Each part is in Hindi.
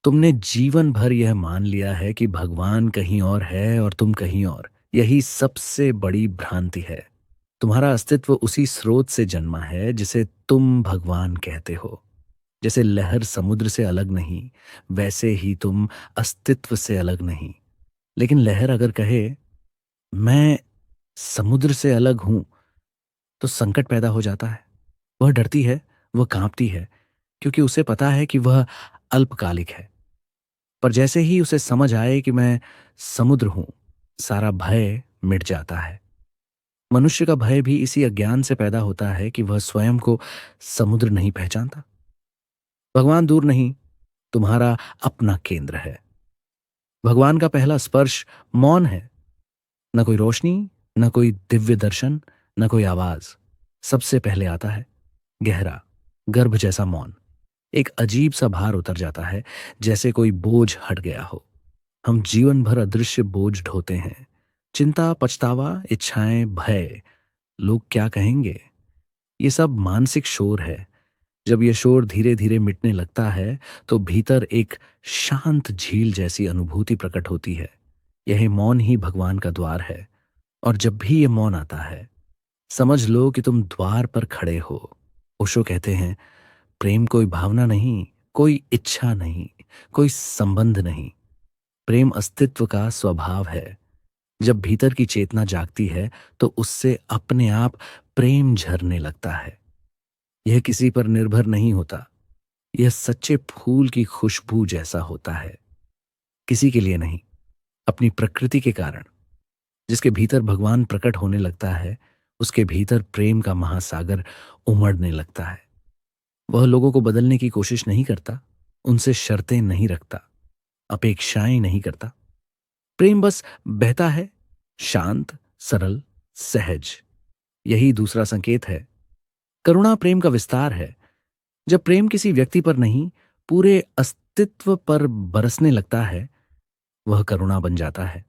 तुमने जीवन भर यह मान लिया है कि भगवान कहीं और है और तुम कहीं और। यही सबसे बड़ी भ्रांति है। तुम्हारा अस्तित्व उसी स्रोत से जन्मा है जिसे तुम भगवान कहते हो। जैसे लहर समुद्र से अलग नहीं, वैसे ही तुम अस्तित्व से अलग नहीं। लेकिन लहर अगर कहे मैं समुद्र से अलग हूं, तो संकट पैदा हो जाता है। वह डरती है, वह कांपती है, क्योंकि उसे पता है कि वह अल्पकालिक है। पर जैसे ही उसे समझ आए कि मैं समुद्र हूं, सारा भय मिट जाता है। मनुष्य का भय भी इसी अज्ञान से पैदा होता है कि वह स्वयं को समुद्र नहीं पहचानता। भगवान दूर नहीं, तुम्हारा अपना केंद्र है। भगवान का पहला स्पर्श मौन है। न कोई रोशनी, न कोई दिव्य दर्शन, न कोई आवाज। सबसे पहले आता है गहरा, गर्भ जैसा मौन। एक अजीब सा भार उतर जाता है, जैसे कोई बोझ हट गया हो। हम जीवन भर अदृश्य बोझ ढोते हैं। चिंता, पछतावा, इच्छाएं, भय। लोग क्या कहेंगे? ये सब मानसिक शोर है। जब ये शोर धीरे धीरे मिटने लगता है, तो भीतर एक शांत झील जैसी अनुभूति प्रकट होती है। यह मौन ही भगवान का द्वार है। और जब भी ये मौन आता है, समझ लो कि तुम द्वार पर खड़े हो। ओशो कहते हैं, प्रेम कोई भावना नहीं, कोई इच्छा नहीं, कोई संबंध नहीं। प्रेम अस्तित्व का स्वभाव है। जब भीतर की चेतना जागती है, तो उससे अपने आप प्रेम झरने लगता है। यह किसी पर निर्भर नहीं होता। यह सच्चे फूल की खुशबू जैसा होता है। किसी के लिए नहीं, अपनी प्रकृति के कारण। जिसके भीतर भगवान प्रकट होने लगता है, उसके भीतर प्रेम का महासागर उमड़ने लगता है। वह लोगों को बदलने की कोशिश नहीं करता, उनसे शर्तें नहीं रखता, अपेक्षाएं नहीं करता। प्रेम बस बहता है, शांत, सरल, सहज। यही दूसरा संकेत है। करुणा प्रेम का विस्तार है। जब प्रेम किसी व्यक्ति पर नहीं, पूरे अस्तित्व पर बरसने लगता है, वह करुणा बन जाता है।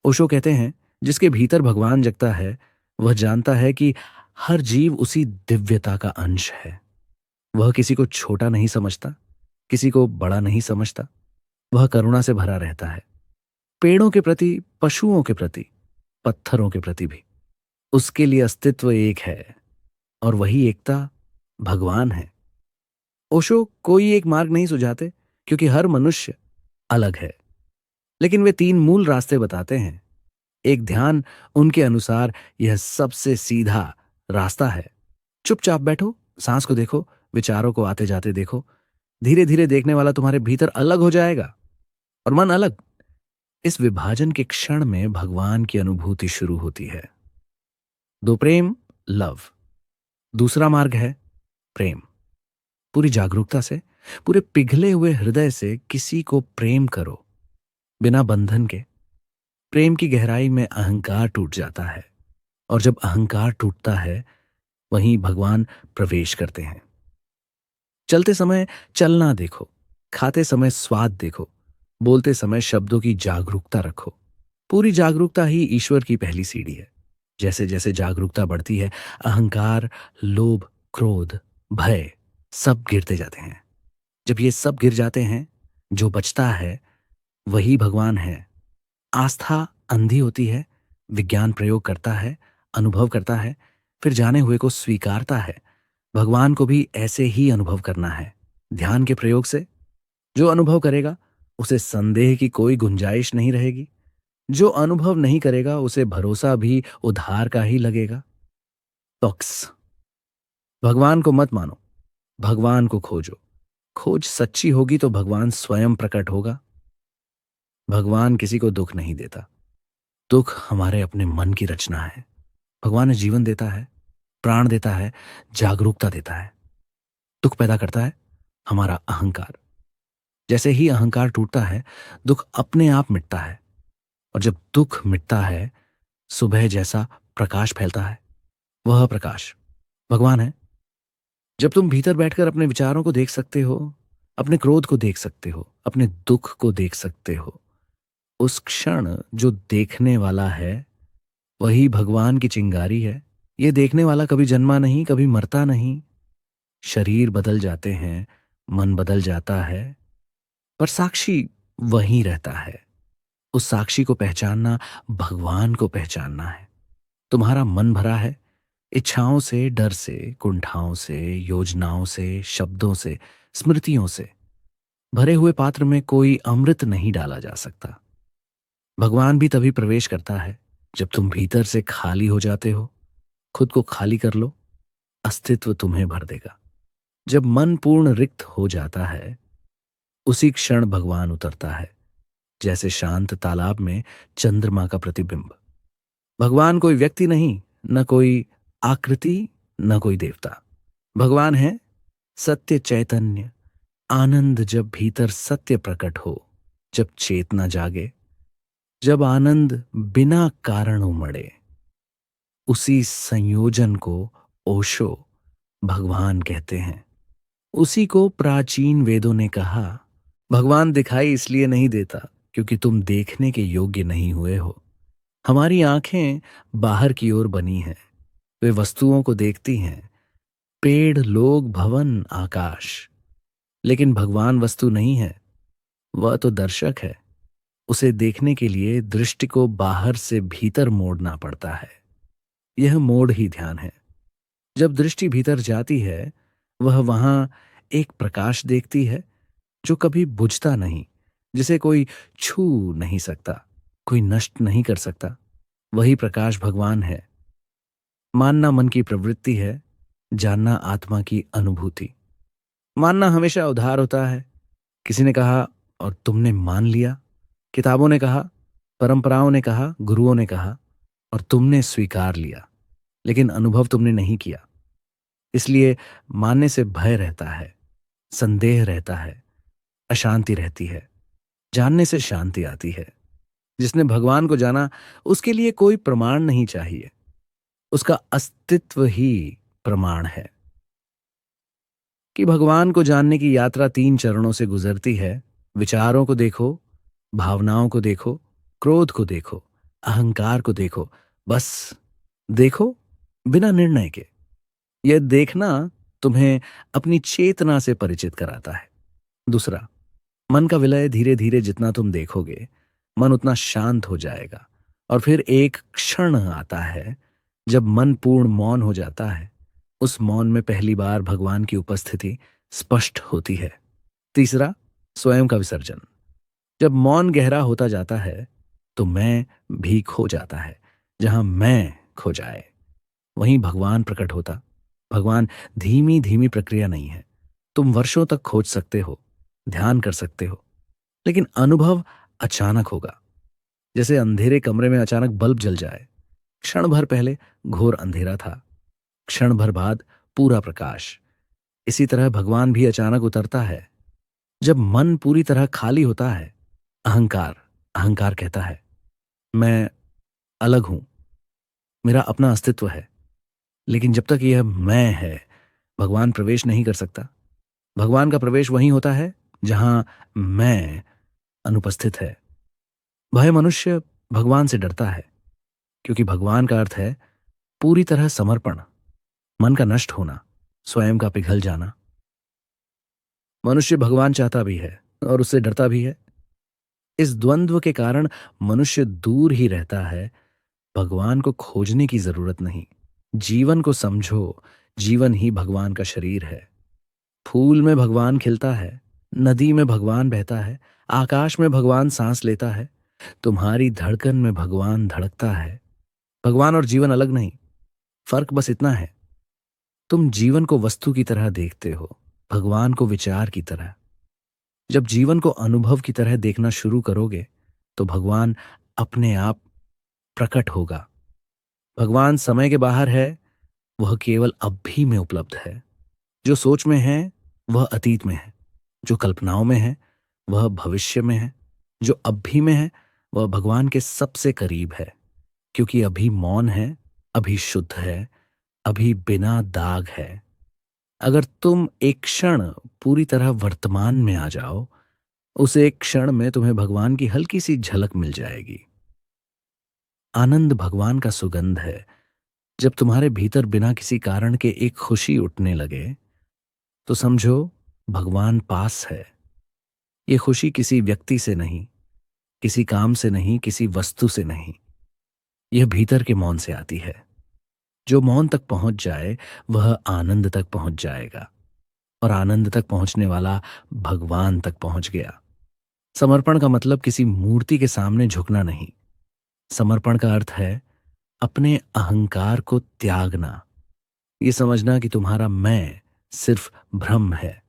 ओशो कहते हैं, जिसके भीतर भगवान जगता है, वह जानता है कि हर जीव उसी दिव्यता का अंश है। वह किसी को छोटा नहीं समझता, किसी को बड़ा नहीं समझता। वह करुणा से भरा रहता है। पेड़ों के प्रति, पशुओं के प्रति, पत्थरों के प्रति भी। उसके लिए अस्तित्व एक है, और वही एकता भगवान है। ओशो कोई एक मार्ग नहीं सुझाते, क्योंकि हर मनुष्य अलग है। लेकिन वे तीन मूल रास्ते बताते हैं। एक ध्यान उनके अनुसार यह सबसे सीधा रास्ता है। चुपचाप बैठो, सांस को देखो, विचारों को आते जाते देखो। धीरे धीरे देखने वाला तुम्हारे भीतर अलग हो जाएगा, और मन अलग। इस विभाजन के क्षण में भगवान की अनुभूति शुरू होती है। दो प्रेम, लव। दूसरा मार्ग है प्रेम। पूरी जागरूकता से, पूरे पिघले हुए हृदय से किसी को प्रेम करो, बिना बंधन के। प्रेम की गहराई में अहंकार टूट जाता है, और जब अहंकार टूटता है, वहीं भगवान प्रवेश करते हैं। चलते समय चलना देखो, खाते समय स्वाद देखो, बोलते समय शब्दों की जागरूकता रखो। पूरी जागरूकता ही ईश्वर की पहली सीढ़ी है। जैसे जैसे जागरूकता बढ़ती है, अहंकार, लोभ, क्रोध, भय सब गिरते जाते हैं। जब ये सब गिर जाते हैं, जो बचता है वही भगवान है। आस्था अंधी होती है, विज्ञान प्रयोग करता है, अनुभव करता है, फिर जाने हुए को स्वीकारता है। भगवान को भी ऐसे ही अनुभव करना है, ध्यान के प्रयोग से। जो अनुभव करेगा, उसे संदेह की कोई गुंजाइश नहीं रहेगी। जो अनुभव नहीं करेगा, उसे भरोसा भी उधार का ही लगेगा। टॉक्स। भगवान को मत मानो, भगवान को खोजो। खोज सच्ची होगी तो भगवान स्वयं प्रकट होगा। भगवान किसी को दुख नहीं देता। दुख हमारे अपने मन की रचना है। भगवान जीवन देता है, प्राण देता है, जागरूकता देता है। दुख पैदा करता है हमारा अहंकार। जैसे ही अहंकार टूटता है, दुख अपने आप मिटता है। और जब दुख मिटता है, सुबह जैसा प्रकाश फैलता है। वह प्रकाश भगवान है। जब तुम भीतर बैठकर अपने विचारों को देख सकते हो, अपने क्रोध को देख सकते हो, अपने दुख को देख सकते हो, उस क्षण जो देखने वाला है, वही भगवान की चिंगारी है। ये देखने वाला कभी जन्मा नहीं, कभी मरता नहीं। शरीर बदल जाते हैं, मन बदल जाता है, पर साक्षी वहीं रहता है। उस साक्षी को पहचानना भगवान को पहचानना है। तुम्हारा मन भरा है इच्छाओं से, डर से, कुंठाओं से, योजनाओं से, शब्दों से, स्मृतियों से। भरे हुए पात्र में कोई अमृत नहीं डाला जा सकता। भगवान भी तभी प्रवेश करता है जब तुम भीतर से खाली हो जाते हो। खुद को खाली कर लो, अस्तित्व तुम्हें भर देगा। जब मन पूर्ण रिक्त हो जाता है, उसी क्षण भगवान उतरता है, जैसे शांत तालाब में चंद्रमा का प्रतिबिंब। भगवान कोई व्यक्ति नहीं, न कोई आकृति, न कोई देवता। भगवान है सत्य चैतन्य, आनंद। जब भीतर सत्य प्रकट हो, जब चेतना जागे, जब आनंद बिना कारण उमड़े, उसी संयोजन को ओशो भगवान कहते हैं। उसी को प्राचीन वेदों ने कहा, भगवान दिखाई इसलिए नहीं देता क्योंकि तुम देखने के योग्य नहीं हुए हो। हमारी आंखें बाहर की ओर बनी हैं, वे वस्तुओं को देखती हैं, पेड़, लोग, भवन, आकाश। लेकिन भगवान वस्तु नहीं है, वह तो दर्शक है। उसे देखने के लिए दृष्टि को बाहर से भीतर मोड़ना पड़ता है। यह मोड़ ही ध्यान है। जब दृष्टि भीतर जाती है, वह वहां एक प्रकाश देखती है जो कभी बुझता नहीं, जिसे कोई छू नहीं सकता, कोई नष्ट नहीं कर सकता। वही प्रकाश भगवान है। मानना मन की प्रवृत्ति है, जानना आत्मा की अनुभूति। मानना हमेशा उधार होता है। किसी ने कहा और तुमने मान लिया। किताबों ने कहा, परंपराओं ने कहा, गुरुओं ने कहा और तुमने स्वीकार लिया। लेकिन अनुभव तुमने नहीं किया। इसलिए मानने से भय रहता है, संदेह रहता है, अशांति रहती है। जानने से शांति आती है। जिसने भगवान को जाना, उसके लिए कोई प्रमाण नहीं चाहिए। उसका अस्तित्व ही प्रमाण है कि भगवान को जानने की यात्रा 3 चरणों से गुजरती है। विचारों को देखो, भावनाओं को देखो, क्रोध को देखो, अहंकार को देखो। बस देखो, बिना निर्णय के। यह देखना तुम्हें अपनी चेतना से परिचित कराता है। दूसरा, मन का विलय। धीरे धीरे जितना तुम देखोगे, मन उतना शांत हो जाएगा। और फिर एक क्षण आता है जब मन पूर्ण मौन हो जाता है। उस मौन में पहली बार भगवान की उपस्थिति स्पष्ट होती है। तीसरा, स्वयं का विसर्जन। जब मौन गहरा होता जाता है तो मैं भी खो जाता है। जहां मैं खो जाए, वहीं भगवान प्रकट होता। भगवान धीमी धीमी प्रक्रिया नहीं है। तुम वर्षों तक खोज सकते हो, ध्यान कर सकते हो, लेकिन अनुभव अचानक होगा। जैसे अंधेरे कमरे में अचानक बल्ब जल जाए। क्षण भर पहले घोर अंधेरा था, क्षण भर बाद पूरा प्रकाश। इसी तरह भगवान भी अचानक उतरता है जब मन पूरी तरह खाली होता है। अहंकार अहंकार कहता है, मैं अलग हूं, मेरा अपना अस्तित्व है। लेकिन जब तक यह मैं है, भगवान प्रवेश नहीं कर सकता। भगवान का प्रवेश वहीं होता है जहां मैं अनुपस्थित है। भय मनुष्य भगवान से डरता है क्योंकि भगवान का अर्थ है पूरी तरह समर्पण, मन का नष्ट होना, स्वयं का पिघल जाना। मनुष्य भगवान चाहता भी है और उससे डरता भी है। इस द्वंद्व के कारण मनुष्य दूर ही रहता है। भगवान को खोजने की जरूरत नहीं। जीवन को समझो, जीवन ही भगवान का शरीर है। फूल में भगवान खिलता है, नदी में भगवान बहता है, आकाश में भगवान सांस लेता है, तुम्हारी धड़कन में भगवान धड़कता है। भगवान और जीवन अलग नहीं, फर्क बस इतना है, तुम जीवन को वस्तु की तरह देखते हो, भगवान को विचार की तरह। जब जीवन को अनुभव की तरह देखना शुरू करोगे तो भगवान अपने आप प्रकट होगा। भगवान समय के बाहर है, वह केवल अभी में उपलब्ध है। जो सोच में है वह अतीत में है, जो कल्पनाओं में है वह भविष्य में है, जो अभी में है वह भगवान के सबसे करीब है। क्योंकि अभी मौन है, अभी शुद्ध है, अभी बिना दाग है। अगर तुम एक क्षण पूरी तरह वर्तमान में आ जाओ, उस एक क्षण में तुम्हें भगवान की हल्की सी झलक मिल जाएगी। आनंद भगवान का सुगंध है। जब तुम्हारे भीतर बिना किसी कारण के एक खुशी उठने लगे तो समझो भगवान पास है। ये खुशी किसी व्यक्ति से नहीं, किसी काम से नहीं, किसी वस्तु से नहीं, यह भीतर के मौन से आती है। जो मौन तक पहुंच जाए वह आनंद तक पहुंच जाएगा, और आनंद तक पहुंचने वाला भगवान तक पहुंच गया। समर्पण का मतलब किसी मूर्ति के सामने झुकना नहीं। समर्पण का अर्थ है अपने अहंकार को त्यागना, ये समझना कि तुम्हारा मैं सिर्फ भ्रम है।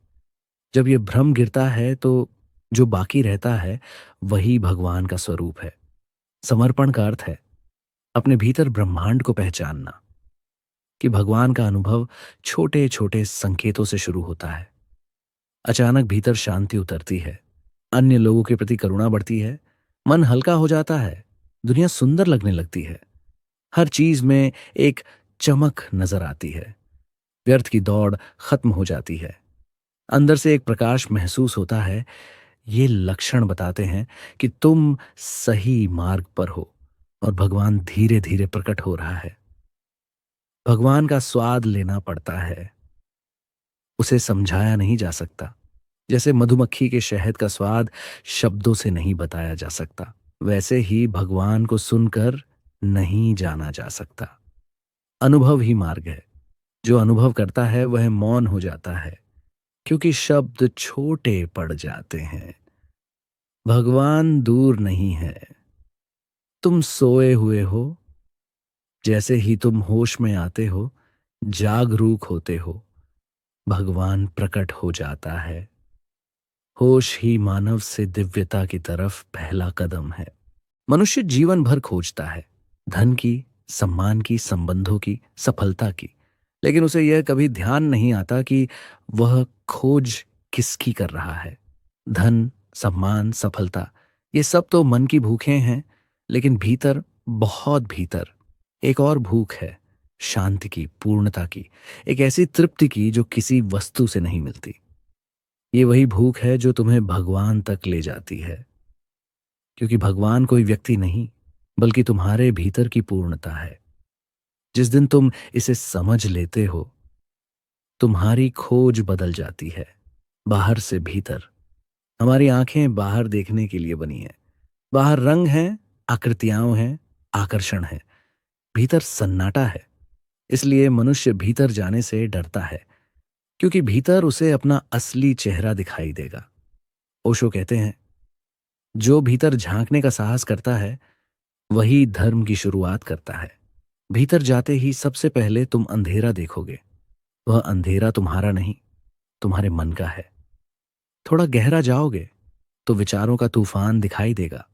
जब ये भ्रम गिरता है तो जो बाकी रहता है वही भगवान का स्वरूप है। समर्पण का अर्थ है अपने भीतर ब्रह्मांड को पहचानना, कि भगवान का अनुभव छोटे छोटे संकेतों से शुरू होता है। अचानक भीतर शांति उतरती है, अन्य लोगों के प्रति करुणा बढ़ती है, मन हल्का हो जाता है, दुनिया सुंदर लगने लगती है। हर चीज में एक चमक नजर आती है, व्यर्थ की दौड़ खत्म हो जाती है, अंदर से एक प्रकाश महसूस होता है। ये लक्षण बताते हैं कि तुम सही मार्ग पर हो और भगवान धीरे धीरे प्रकट हो रहा है। भगवान का स्वाद लेना पड़ता है, उसे समझाया नहीं जा सकता। जैसे मधुमक्खी के शहद का स्वाद शब्दों से नहीं बताया जा सकता, वैसे ही भगवान को सुनकर नहीं जाना जा सकता। अनुभव ही मार्ग है। जो अनुभव करता है वह मौन हो जाता है, क्योंकि शब्द छोटे पड़ जाते हैं। भगवान दूर नहीं है, तुम सोए हुए हो। जैसे ही तुम होश में आते हो, जागरूक होते हो, भगवान प्रकट हो जाता है। होश ही मानव से दिव्यता की तरफ पहला कदम है। मनुष्य जीवन भर खोजता है, धन की, सम्मान की, संबंधों की, सफलता की, लेकिन उसे यह कभी ध्यान नहीं आता कि वह खोज किसकी कर रहा है। धन, सम्मान, सफलता, ये सब तो मन की भूखें हैं, लेकिन भीतर, बहुत भीतर एक और भूख है, शांति की, पूर्णता की, एक ऐसी तृप्ति की जो किसी वस्तु से नहीं मिलती। ये वही भूख है जो तुम्हें भगवान तक ले जाती है, क्योंकि भगवान कोई व्यक्ति नहीं, बल्कि तुम्हारे भीतर की पूर्णता है। जिस दिन तुम इसे समझ लेते हो, तुम्हारी खोज बदल जाती है, बाहर से भीतर। हमारी आंखें बाहर देखने के लिए बनी हैं। बाहर रंग हैं, आकृतियां हैं, आकर्षण है, भीतर सन्नाटा है। इसलिए मनुष्य भीतर जाने से डरता है, क्योंकि भीतर उसे अपना असली चेहरा दिखाई देगा। ओशो कहते हैं, जो भीतर झांकने का साहस करता है वही धर्म की शुरुआत करता है। भीतर जाते ही सबसे पहले तुम अंधेरा देखोगे। वह अंधेरा तुम्हारा नहीं, तुम्हारे मन का है। थोड़ा गहरा जाओगे तो विचारों का तूफान दिखाई देगा,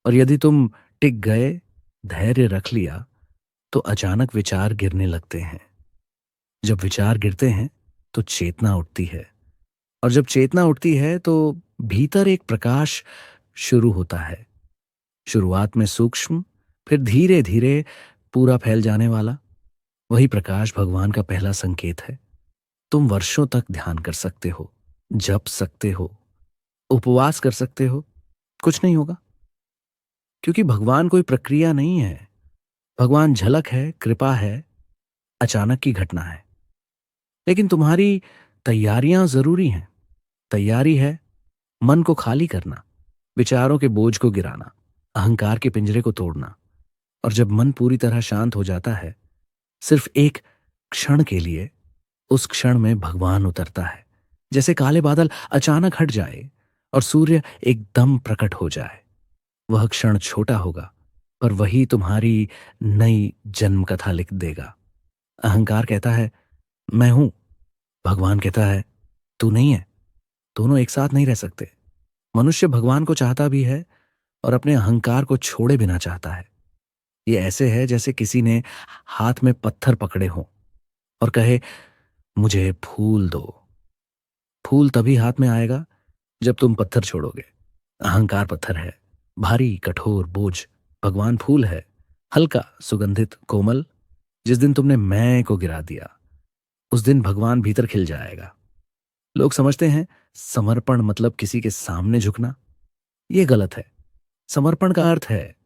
और यदि तुम टिक गए, धैर्य रख लिया, तो अचानक विचार गिरने लगते हैं। जब विचार गिरते हैं तो चेतना उठती है, और जब चेतना उठती है तो भीतर एक प्रकाश शुरू होता है। शुरुआत में सूक्ष्म, फिर धीरे धीरे पूरा फैल जाने वाला। वही प्रकाश भगवान का पहला संकेत है। तुम वर्षों तक ध्यान कर सकते हो, जप सकते हो, उपवास कर सकते हो, कुछ नहीं होगा, क्योंकि भगवान कोई प्रक्रिया नहीं है। भगवान झलक है, कृपा है, अचानक की घटना है। लेकिन तुम्हारी तैयारियां जरूरी हैं। तैयारी है मन को खाली करना, विचारों के बोझ को गिराना, अहंकार के पिंजरे को तोड़ना। और जब मन पूरी तरह शांत हो जाता है, सिर्फ एक क्षण के लिए, उस क्षण में भगवान उतरता है। जैसे काले बादल अचानक हट जाए और सूर्य एकदम प्रकट हो जाए। वह क्षण छोटा होगा, पर वही तुम्हारी नई जन्म कथा लिख देगा। अहंकार कहता है मैं हूं, भगवान कहता है तू नहीं है। दोनों एक साथ नहीं रह सकते। मनुष्य भगवान को चाहता भी है और अपने अहंकार को छोड़े बिना चाहता है। ये ऐसे है जैसे किसी ने हाथ में पत्थर पकड़े हों और कहे मुझे फूल दो। फूल तभी हाथ में आएगा जब तुम पत्थर छोड़ोगे। अहंकार पत्थर है, भारी, कठोर, बोझ। भगवान फूल है, हल्का, सुगंधित, कोमल। जिस दिन तुमने मैं को गिरा दिया, उस दिन भगवान भीतर खिल जाएगा। लोग समझते हैं समर्पण मतलब किसी के सामने झुकना। यह गलत है। समर्पण का अर्थ है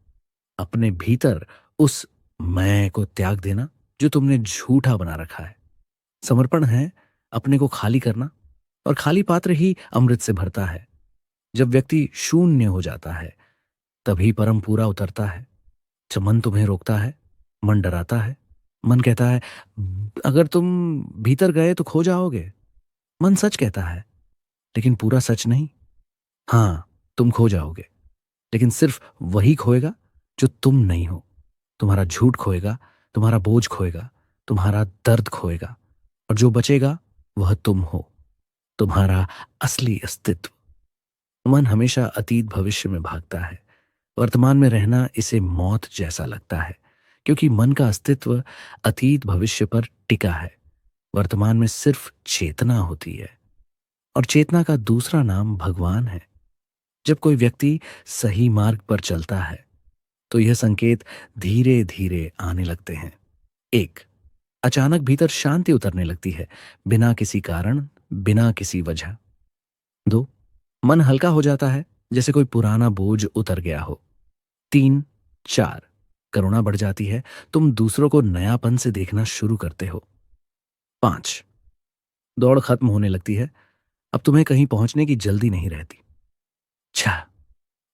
अपने भीतर उस मैं को त्याग देना जो तुमने झूठा बना रखा है। समर्पण है अपने को खाली करना, और खाली पात्र ही अमृत से भरता है। जब व्यक्ति शून्य हो जाता है तभी परम पूरा उतरता है। जब मन तुम्हें रोकता है, मन डराता है, मन कहता है अगर तुम भीतर गए तो खो जाओगे। मन सच कहता है, लेकिन पूरा सच नहीं। हाँ, तुम खो जाओगे, लेकिन सिर्फ वही खोएगा जो तुम नहीं हो। तुम्हारा झूठ खोएगा, तुम्हारा बोझ खोएगा, तुम्हारा दर्द खोएगा, और जो बचेगा वह तुम हो, तुम्हारा असली अस्तित्व। मन हमेशा अतीत भविष्य में भागता है। वर्तमान में रहना इसे मौत जैसा लगता है, क्योंकि मन का अस्तित्व अतीत भविष्य पर टिका है। वर्तमान में सिर्फ चेतना होती है, और चेतना का दूसरा नाम भगवान है। जब कोई व्यक्ति सही मार्ग पर चलता है तो यह संकेत धीरे धीरे आने लगते हैं। एक, अचानक भीतर शांति उतरने लगती है, बिना किसी कारण, बिना किसी वजह। दो, मन हल्का हो जाता है, जैसे कोई पुराना बोझ उतर गया हो। तीन, चार, करुणा बढ़ जाती है, तुम दूसरों को नयापन से देखना शुरू करते हो। पांच, दौड़ खत्म होने लगती है, अब तुम्हें कहीं पहुंचने की जल्दी नहीं रहती। छह,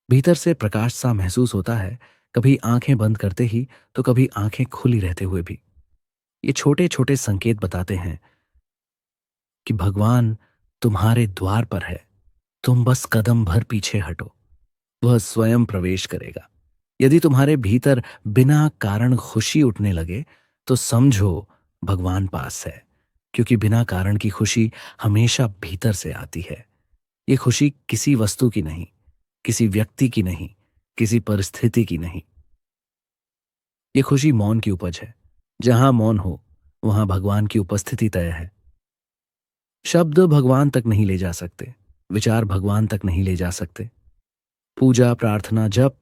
भीतर से प्रकाश सा महसूस होता है, कभी आंखें बंद करते ही तो कभी आंखें खुली रहते हुए भी। ये छोटे छोटे संकेत बताते हैं कि भगवान तुम्हारे द्वार पर है। तुम बस कदम भर पीछे हटो, वह स्वयं प्रवेश करेगा। यदि तुम्हारे भीतर बिना कारण खुशी उठने लगे तो समझो भगवान पास है, क्योंकि बिना कारण की खुशी हमेशा भीतर से आती है। ये खुशी किसी वस्तु की नहीं, किसी व्यक्ति की नहीं, किसी परिस्थिति की नहीं। ये खुशी मौन की उपज है। जहां मौन हो वहां भगवान की उपस्थिति तय है। शब्द भगवान तक नहीं ले जा सकते, विचार भगवान तक नहीं ले जा सकते। पूजा, प्रार्थना, जप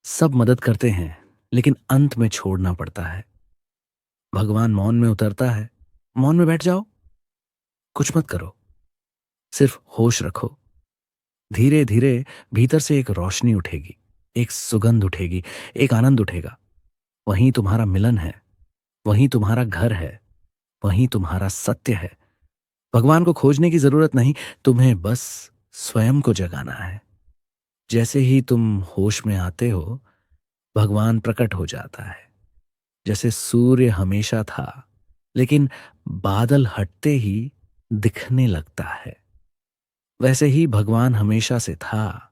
सब मदद करते हैं, लेकिन अंत में छोड़ना पड़ता है। भगवान मौन में उतरता है। मौन में बैठ जाओ, कुछ मत करो, सिर्फ होश रखो। धीरे धीरे भीतर से एक रोशनी उठेगी, एक सुगंध उठेगी, एक आनंद उठेगा। वहीं तुम्हारा मिलन है, वहीं तुम्हारा घर है, वहीं तुम्हारा सत्य है। भगवान को खोजने की जरूरत नहीं, तुम्हें बस स्वयं को जगाना है। जैसे ही तुम होश में आते हो भगवान प्रकट हो जाता है। जैसे सूर्य हमेशा था, लेकिन बादल हटते ही दिखने लगता है, वैसे ही भगवान हमेशा से था,